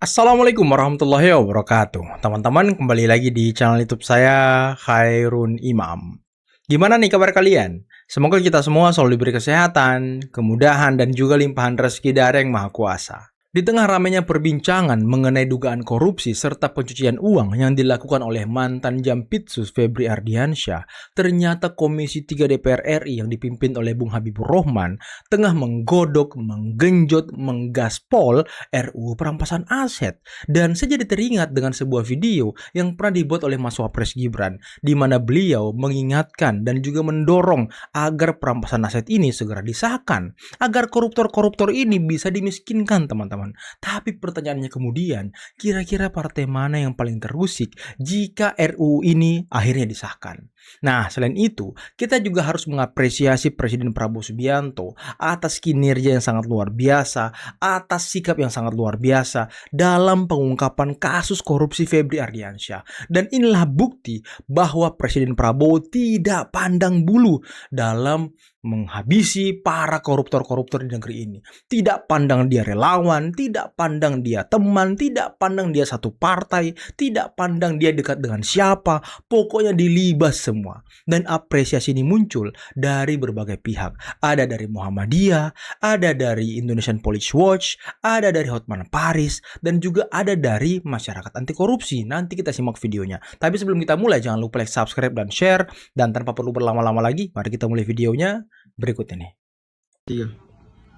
Assalamualaikum warahmatullahi wabarakatuh. Teman-teman, kembali lagi di channel YouTube saya, Khairun Imam. Gimana nih kabar kalian? Semoga kita semua selalu diberi kesehatan, kemudahan, dan juga limpahan rezeki dari Yang Maha Kuasa. Di tengah ramainya perbincangan mengenai dugaan korupsi serta pencucian uang yang dilakukan oleh mantan Jampitsus Febri Ardiansyah, ternyata Komisi 3 DPR RI yang dipimpin oleh Bung Habibur Rahman tengah menggodok, menggenjot, menggaspol RUU perampasan aset. Dan saya jadi teringat dengan sebuah video yang pernah dibuat oleh Mas Wapres Gibran, di mana beliau mengingatkan dan juga mendorong agar perampasan aset ini segera disahkan, agar koruptor-koruptor ini bisa dimiskinkan, teman-teman. Tapi pertanyaannya kemudian, kira-kira partai mana yang paling terusik jika RUU ini akhirnya disahkan? Nah, selain itu, kita juga harus mengapresiasi Presiden Prabowo Subianto atas kinerja yang sangat luar biasa, atas sikap yang sangat luar biasa dalam pengungkapan kasus korupsi Febri Ardiansyah. Dan inilah bukti bahwa Presiden Prabowo tidak pandang bulu dalam menghabisi para koruptor-koruptor di negeri ini. Tidak pandang dia relawan, tidak pandang dia teman, tidak pandang dia satu partai, tidak pandang dia dekat dengan siapa, pokoknya dilibas semua. Dan apresiasi ini muncul dari berbagai pihak. Ada dari Muhammadiyah, ada dari Indonesian Police Watch, ada dari Hotman Paris, dan juga ada dari masyarakat anti korupsi. Nanti kita simak videonya. Tapi sebelum kita mulai, jangan lupa like, subscribe, dan share. Dan tanpa perlu berlama-lama lagi, mari kita mulai videonya berikut ini.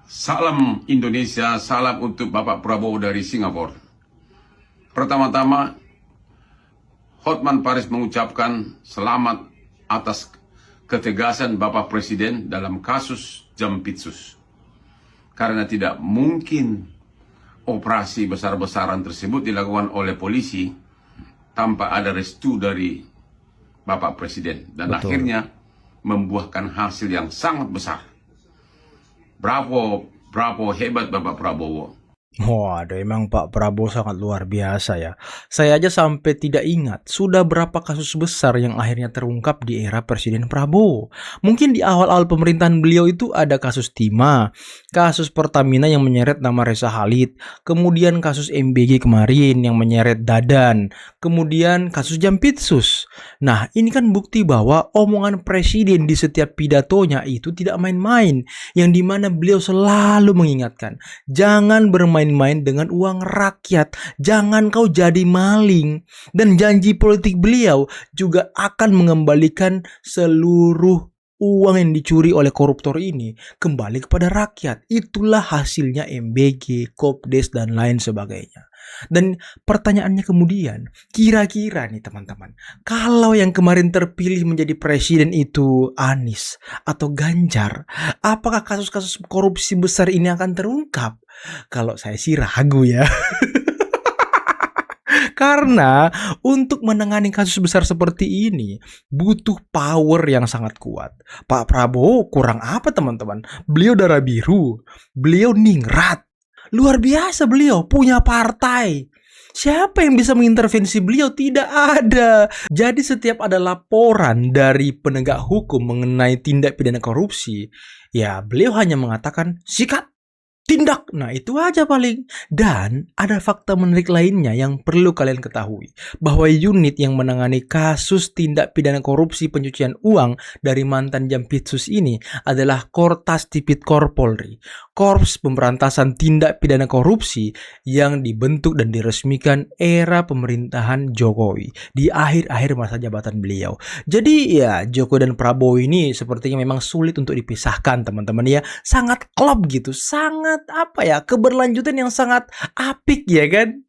Salam Indonesia, salam untuk Bapak Prabowo dari Singapura. Pertama-tama, Hotman Paris mengucapkan selamat atas ketegasan Bapak Presiden dalam kasus Jampitsus. Karena tidak mungkin operasi besar-besaran tersebut dilakukan oleh polisi tanpa ada restu dari Bapak Presiden. Dan akhirnya membuahkan hasil yang sangat besar. Bravo, bravo, hebat Bapak Prabowo. Waduh, emang Pak Prabowo sangat luar biasa ya. Saya aja sampai tidak ingat sudah berapa kasus besar yang akhirnya terungkap di era Presiden Prabowo. Mungkin di awal-awal pemerintahan beliau itu ada kasus Timah, kasus Pertamina yang menyeret nama Reza Khalid, kemudian kasus MBG kemarin yang menyeret Dadan, kemudian kasus Jampitsus. Nah, ini kan bukti bahwa omongan Presiden di setiap pidatonya itu tidak main-main, yang dimana beliau selalu mengingatkan, jangan bermain-main dengan uang rakyat, jangan kau jadi maling. Dan janji politik beliau juga akan mengembalikan seluruh uang yang dicuri oleh koruptor ini kembali kepada rakyat. Itulah hasilnya MBG, Kopdes, dan lain sebagainya. Dan pertanyaannya kemudian, kira-kira nih teman-teman, kalau yang kemarin terpilih menjadi presiden itu Anies atau Ganjar, apakah kasus-kasus korupsi besar ini akan terungkap? Kalau saya sih ragu ya. Karena untuk menangani kasus besar seperti ini butuh power yang sangat kuat. Pak Prabowo kurang apa teman-teman? Beliau darah biru, beliau ningrat. Luar biasa, beliau punya partai. Siapa yang bisa mengintervensi beliau? Tidak ada. Jadi setiap ada laporan dari penegak hukum mengenai tindak pidana korupsi, ya beliau hanya mengatakan sikat, tindak. Nah, itu aja paling. Dan ada fakta menarik lainnya yang perlu kalian ketahui, bahwa unit yang menangani kasus tindak pidana korupsi pencucian uang dari mantan Jampitsus ini adalah Kortas Tipikor Polri, Korps Pemberantasan Tindak Pidana Korupsi yang dibentuk dan diresmikan era pemerintahan Jokowi di akhir-akhir masa jabatan beliau. Jadi ya, Jokowi dan Prabowo ini sepertinya memang sulit untuk dipisahkan, teman-teman ya. Sangat klop gitu, sangat apa ya, keberlanjutan yang sangat apik ya kan.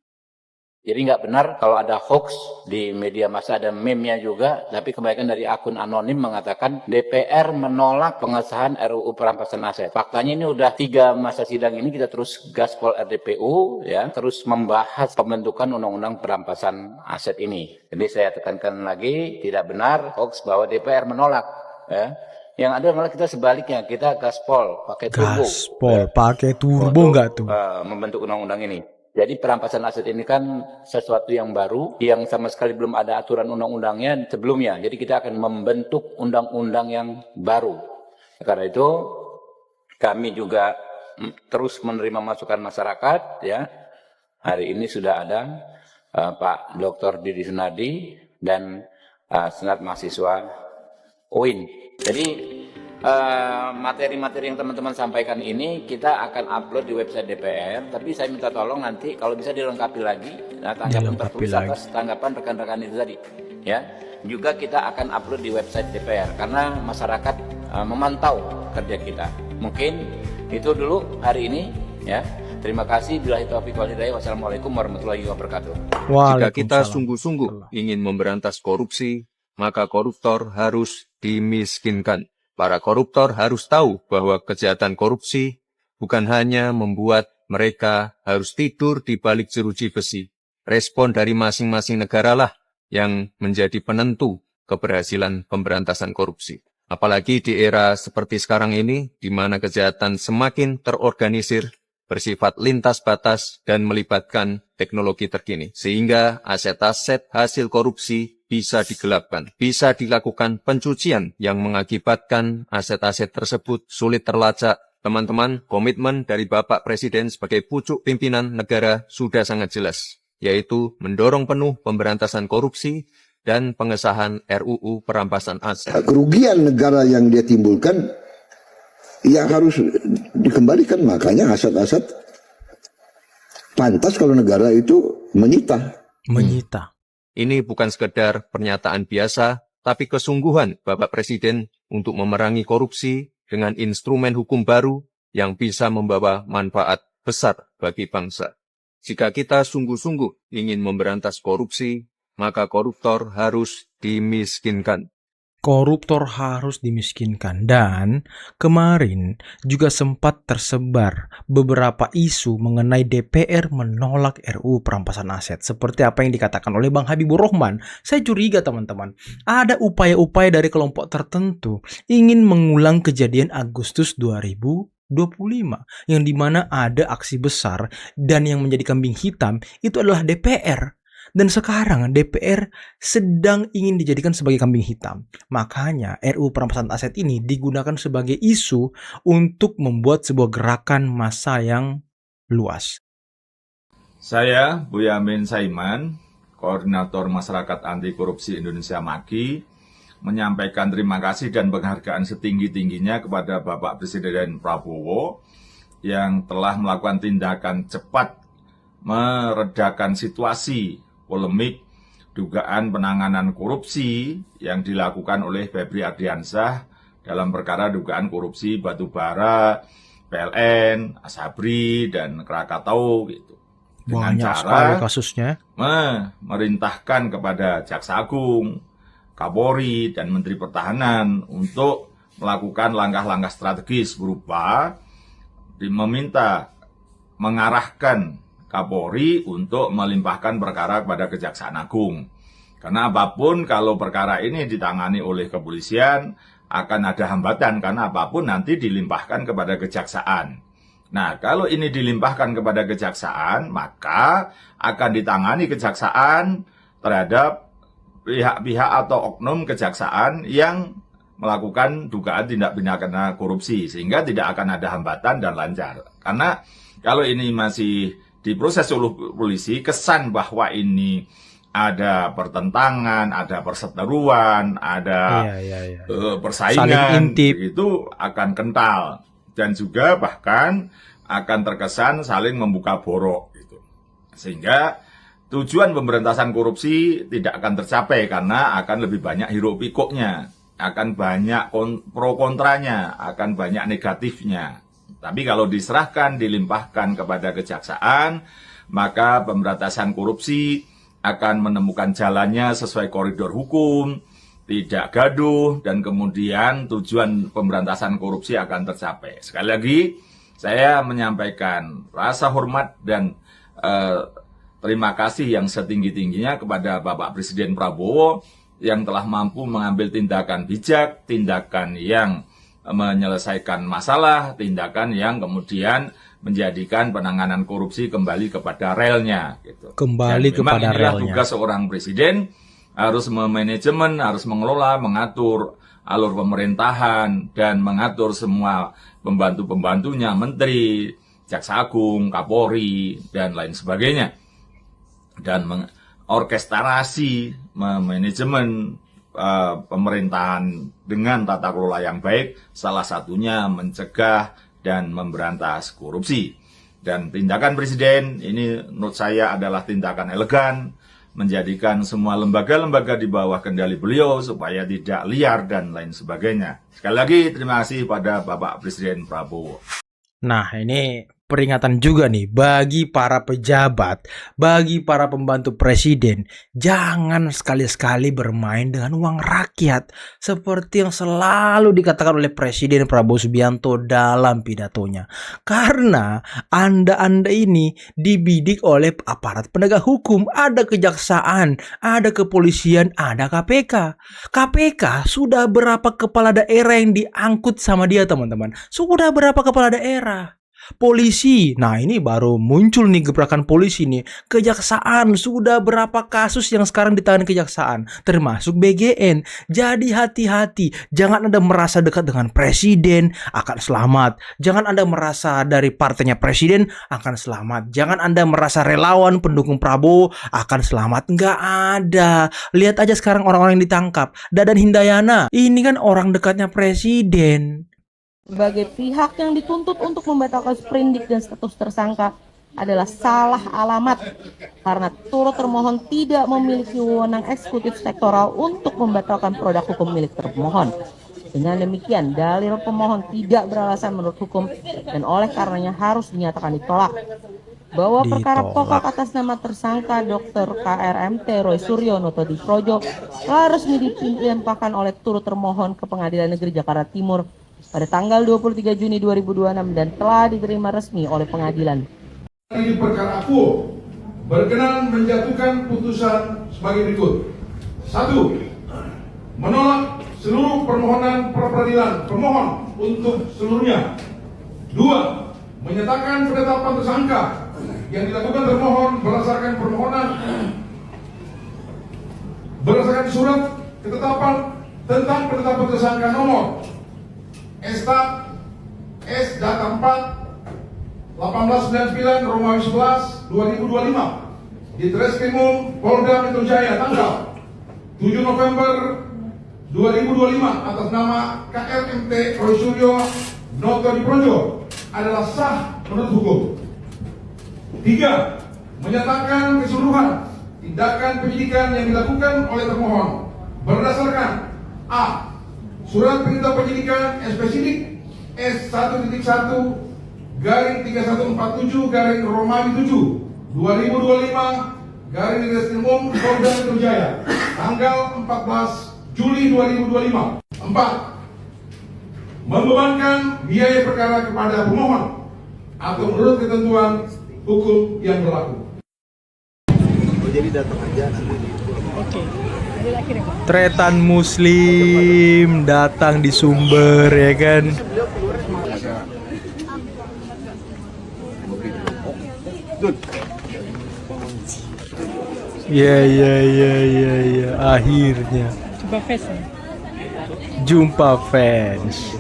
Jadi nggak benar kalau ada hoax di media massa, ada meme-nya juga, tapi kebanyakan dari akun anonim mengatakan DPR menolak pengesahan RUU perampasan aset. Faktanya ini udah 3 masa sidang ini kita terus gaspol RDPU, ya, terus membahas pembentukan undang-undang perampasan aset ini. Jadi saya tekankan lagi, tidak benar hoax bahwa DPR menolak, ya. Yang ada malah kita sebaliknya, kita gaspol pakai turbo. Gaspol pakai turbo nggak tuh? Membentuk undang-undang ini. Jadi perampasan aset ini kan sesuatu yang baru, yang sama sekali belum ada aturan undang-undangnya sebelumnya. Jadi kita akan membentuk undang-undang yang baru. Karena itu kami juga terus menerima masukan masyarakat, ya, hari ini sudah ada Pak Dr. Didi Sunardi dan Senat Mahasiswa UIN. Jadi materi-materi yang teman-teman sampaikan ini kita akan upload di website DPR, tapi saya minta tolong nanti kalau bisa dilengkapi lagi tanggapan tertulis atas tanggapan rekan-rekan itu tadi, ya. Juga kita akan upload di website DPR karena masyarakat memantau kerja kita. Mungkin itu dulu hari ini, ya. Terima kasih. Billahi taufiq wal hidayah. Wassalamualaikum warahmatullahi wabarakatuh. Jika kita sungguh-sungguh ingin memberantas korupsi, maka koruptor harus dimiskinkan. Para koruptor harus tahu bahwa kejahatan korupsi bukan hanya membuat mereka harus tidur di balik jeruji besi. Respon dari masing-masing negara lah yang menjadi penentu keberhasilan pemberantasan korupsi. Apalagi di era seperti sekarang ini, di mana kejahatan semakin terorganisir, bersifat lintas batas, dan melibatkan teknologi terkini. Sehingga aset-aset hasil korupsi bisa digelapkan, bisa dilakukan pencucian yang mengakibatkan aset-aset tersebut sulit terlacak. Teman-teman, komitmen dari Bapak Presiden sebagai pucuk pimpinan negara sudah sangat jelas, yaitu mendorong penuh pemberantasan korupsi dan pengesahan RUU perampasan aset. Kerugian negara yang dia timbulkan yang harus dikembalikan, makanya aset-aset pantas kalau negara itu menyita. Ini bukan sekedar pernyataan biasa, tapi kesungguhan Bapak Presiden untuk memerangi korupsi dengan instrumen hukum baru yang bisa membawa manfaat besar bagi bangsa. Jika kita sungguh-sungguh ingin memberantas korupsi, maka koruptor harus dimiskinkan. Koruptor harus dimiskinkan. Dan kemarin juga sempat tersebar beberapa isu mengenai DPR menolak RUU perampasan aset. Seperti apa yang dikatakan oleh Bang Habibur Rahman. Saya curiga teman-teman, ada upaya-upaya dari kelompok tertentu ingin mengulang kejadian Agustus 2025 yang dimana ada aksi besar dan yang menjadi kambing hitam itu adalah DPR. Dan sekarang DPR sedang ingin dijadikan sebagai kambing hitam. Makanya RUU perampasan aset ini digunakan sebagai isu untuk membuat sebuah gerakan massa yang luas. Saya Boyamin Saiman, Koordinator Masyarakat Anti Korupsi Indonesia MAKI, menyampaikan terima kasih dan penghargaan setinggi-tingginya kepada Bapak Presiden Prabowo yang telah melakukan tindakan cepat meredakan situasi polemik dugaan penanganan korupsi yang dilakukan oleh Febri Ardiansyah dalam perkara dugaan korupsi batubara, PLN, Asabri, dan Krakatau gitu. Dengan Banyak cara sekali kasusnya. memerintahkan kepada Jaksa Agung, Kapolri, dan Menteri Pertahanan untuk melakukan langkah-langkah strategis berupa meminta mengarahkan Kapolri untuk melimpahkan perkara kepada Kejaksaan Agung. Karena apapun kalau perkara ini ditangani oleh kepolisian akan ada hambatan karena apapun nanti dilimpahkan kepada kejaksaan. Nah, kalau ini dilimpahkan kepada kejaksaan, maka akan ditangani kejaksaan terhadap pihak-pihak atau oknum kejaksaan yang melakukan dugaan tindak pidana korupsi sehingga tidak akan ada hambatan dan lancar. Karena kalau ini masih diproses oleh polisi, kesan bahwa ini ada pertentangan, ada perseteruan, ada persaingan, itu akan kental. Dan juga bahkan akan terkesan saling membuka borok. Gitu. Sehingga tujuan pemberantasan korupsi tidak akan tercapai karena akan lebih banyak hiruk pikuknya, akan banyak pro kontranya, akan banyak negatifnya. Tapi kalau diserahkan, dilimpahkan kepada kejaksaan, maka pemberantasan korupsi akan menemukan jalannya sesuai koridor hukum, tidak gaduh, dan kemudian tujuan pemberantasan korupsi akan tercapai. Sekali lagi, saya menyampaikan rasa hormat dan terima kasih yang setinggi-tingginya kepada Bapak Presiden Prabowo yang telah mampu mengambil tindakan bijak, tindakan yang menyelesaikan masalah, tindakan yang kemudian menjadikan penanganan korupsi kembali kepada relnya. Gitu. Kembali kepada relnya. Tugas seorang presiden harus memanajemen, harus mengelola, mengatur alur pemerintahan, dan mengatur semua pembantu-pembantunya, menteri, Jaksa Agung, Kapolri, dan lain sebagainya. dan mengorkestrasi manajemen pemerintahan dengan tata kelola yang baik, salah satunya mencegah dan memberantas korupsi. Dan tindakan Presiden ini menurut saya adalah tindakan elegan, menjadikan semua lembaga-lembaga di bawah kendali beliau supaya tidak liar dan lain sebagainya. Sekali lagi terima kasih pada Bapak Presiden Prabowo. Nah, ini peringatan juga nih bagi para pejabat, bagi para pembantu presiden. Jangan sekali-sekali bermain dengan uang rakyat seperti yang selalu dikatakan oleh Presiden Prabowo Subianto dalam pidatonya. Karena Anda ini dibidik oleh aparat penegak hukum. Ada kejaksaan, ada kepolisian, ada KPK. KPK sudah berapa kepala daerah yang diangkut sama dia, teman-teman? Sudah berapa kepala daerah? Polisi, nah ini baru muncul nih gebrakan polisi nih. Kejaksaan, sudah berapa kasus yang sekarang ditangani kejaksaan, termasuk BGN. Jadi hati-hati, jangan Anda merasa dekat dengan presiden akan selamat. Jangan Anda merasa dari partainya presiden akan selamat. Jangan Anda merasa relawan pendukung Prabowo akan selamat. Nggak ada. Lihat aja sekarang orang-orang yang ditangkap. Dadan Hindayana, ini kan orang dekatnya presiden. Sebagai pihak yang dituntut untuk membatalkan sprindik dan status tersangka adalah salah alamat karena turut termohon tidak memiliki wewenang eksekutif sektoral untuk membatalkan produk hukum milik termohon. Dengan demikian, dalil pemohon tidak beralasan menurut hukum dan oleh karenanya harus dinyatakan ditolak. Bahwa perkara pokok atas nama tersangka Dr. KRMT Roy Suryo Noto Diprojo telah resmi dilimpahkan oleh turut termohon ke Pengadilan Negeri Jakarta Timur pada tanggal 23 Juni 2026 dan telah diterima resmi oleh pengadilan. Ini perkara aku berkenan menjatuhkan putusan sebagai berikut. 1. Menolak seluruh permohonan pra-peradilan pemohon untuk seluruhnya. 2. Menyatakan penetapan tersangka yang dilakukan termohon berdasarkan surat ketetapan tentang penetapan tersangka nomor Estat S data 4 1899 Romawi 11 2025 di Treskrimum Polda Metro Jaya tanggal 7 November 2025 atas nama KRMT Roy Suryo Noto Diprojo adalah sah menurut hukum. 3. Menyatakan keseluruhan tindakan penyidikan yang dilakukan oleh termohon berdasarkan A. Surat perintah penyidikan spesidik S1.1 garing 3147 garing Romawi 7 2025 garing Treskrimum Polda Metro Jaya tanggal 14 Juli 2025. 4. Membebankan biaya perkara kepada pemohon atau menurut ketentuan hukum yang berlaku. Tretan Muslim datang di Sumber, ya kan? Ya, akhirnya jumpa fans.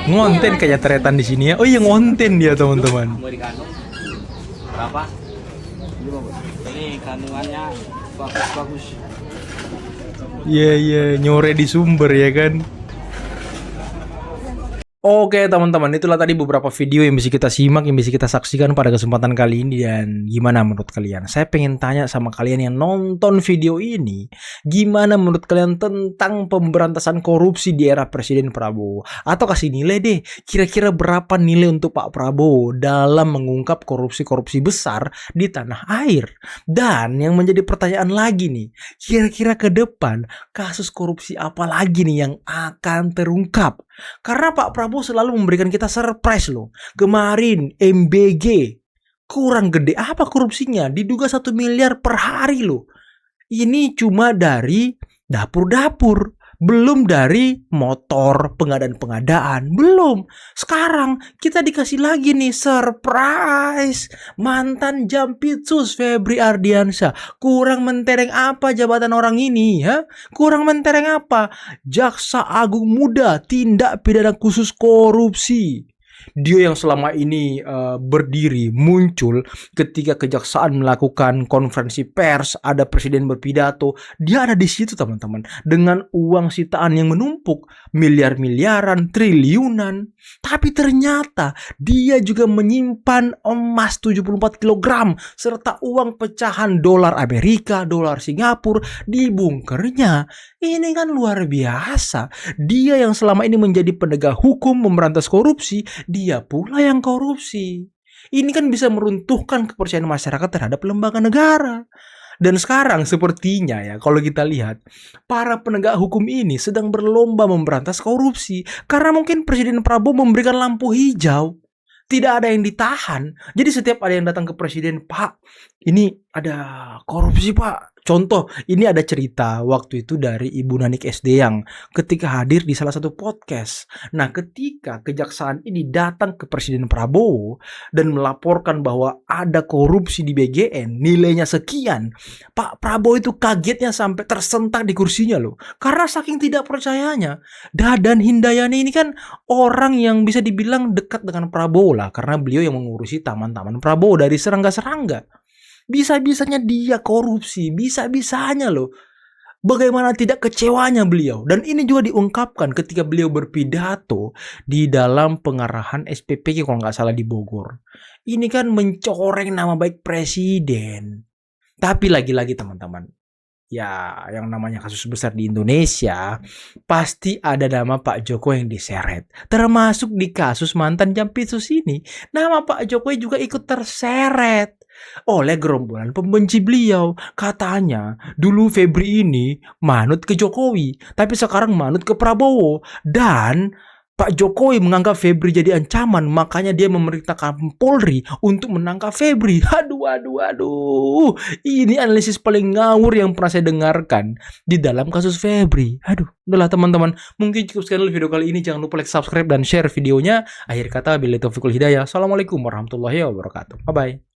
Ngonten kayak Tretan di sini ya. Oh iya, ngonten dia, teman-teman. Berapa? Ini kandungannya bagus. Iya, nyore di Sumber, ya kan? Oke teman-teman, itulah tadi beberapa video yang bisa kita simak, yang bisa kita saksikan pada kesempatan kali ini. Dan gimana menurut kalian? Saya pengen tanya sama kalian yang nonton video ini, gimana menurut kalian tentang pemberantasan korupsi di era Presiden Prabowo? Atau kasih nilai deh, kira-kira berapa nilai untuk Pak Prabowo dalam mengungkap korupsi-korupsi besar di tanah air? Dan yang menjadi pertanyaan lagi nih, kira-kira ke depan kasus korupsi apa lagi nih yang akan terungkap? Karena Pak Prabowo selalu memberikan kita surprise loh. Kemarin MBG kurang gede apa korupsinya? Diduga 1 miliar per hari loh. Ini cuma dari dapur-dapur. Belum dari motor, pengadaan-pengadaan, belum. Sekarang kita dikasih lagi nih surprise. Mantan Jampitsus Febri Ardiansyah. Kurang mentereng apa jabatan orang ini? Kurang mentereng apa? Jaksa Agung Muda tindak pidana khusus korupsi. Dia yang selama ini berdiri muncul ketika kejaksaan melakukan konferensi pers, ada presiden berpidato, dia ada di situ teman-teman, dengan uang sitaan yang menumpuk miliar-miliaran, triliunan. Tapi ternyata dia juga menyimpan emas 74 kg serta uang pecahan dolar Amerika, dolar Singapura di bunkernya. Ini kan luar biasa. Dia yang selama ini menjadi penegak hukum memberantas korupsi, dia pula yang korupsi. Ini kan bisa meruntuhkan kepercayaan masyarakat terhadap lembaga negara. Dan sekarang sepertinya ya, kalau kita lihat, para penegak hukum ini sedang berlomba memberantas korupsi. Karena mungkin Presiden Prabowo memberikan lampu hijau. Tidak ada yang ditahan. Jadi setiap ada yang datang ke presiden, Pak, ini ada korupsi Pak. Contoh, ini ada cerita waktu itu dari Ibu Nanik SD yang ketika hadir di salah satu podcast. Nah, ketika kejaksaan ini datang ke Presiden Prabowo dan melaporkan bahwa ada korupsi di BGN, nilainya sekian, Pak Prabowo itu kagetnya sampai tersentak di kursinya loh. Karena saking tidak percayanya. Dadan Hindayani ini kan orang yang bisa dibilang dekat dengan Prabowo lah, karena beliau yang mengurusi taman-taman Prabowo dari serangga-serangga. Bisa-bisanya dia korupsi, bisa-bisanya loh. Bagaimana tidak kecewanya beliau. Dan ini juga diungkapkan ketika beliau berpidato di dalam pengarahan SPPK kalau nggak salah di Bogor. Ini kan mencoreng nama baik presiden. Tapi lagi-lagi teman-teman, ya yang namanya kasus besar di Indonesia, pasti ada nama Pak Jokowi yang diseret. Termasuk di kasus mantan Jampitsus ini, nama Pak Jokowi juga ikut terseret oleh gerombolan pembenci beliau. Katanya dulu Febri ini manut ke Jokowi, tapi sekarang manut ke Prabowo. Dan Pak Jokowi menganggap Febri jadi ancaman, makanya dia memerintahkan Polri untuk menangkap Febri. Aduh. Ini analisis paling ngawur yang pernah saya dengarkan di dalam kasus Febri. Udahlah teman-teman. Mungkin cukup sekian dulu video kali ini. Jangan lupa like, subscribe, dan share videonya. Akhir kata, billahi taufiq wal hidayah. Assalamualaikum warahmatullahi wabarakatuh. Bye-bye.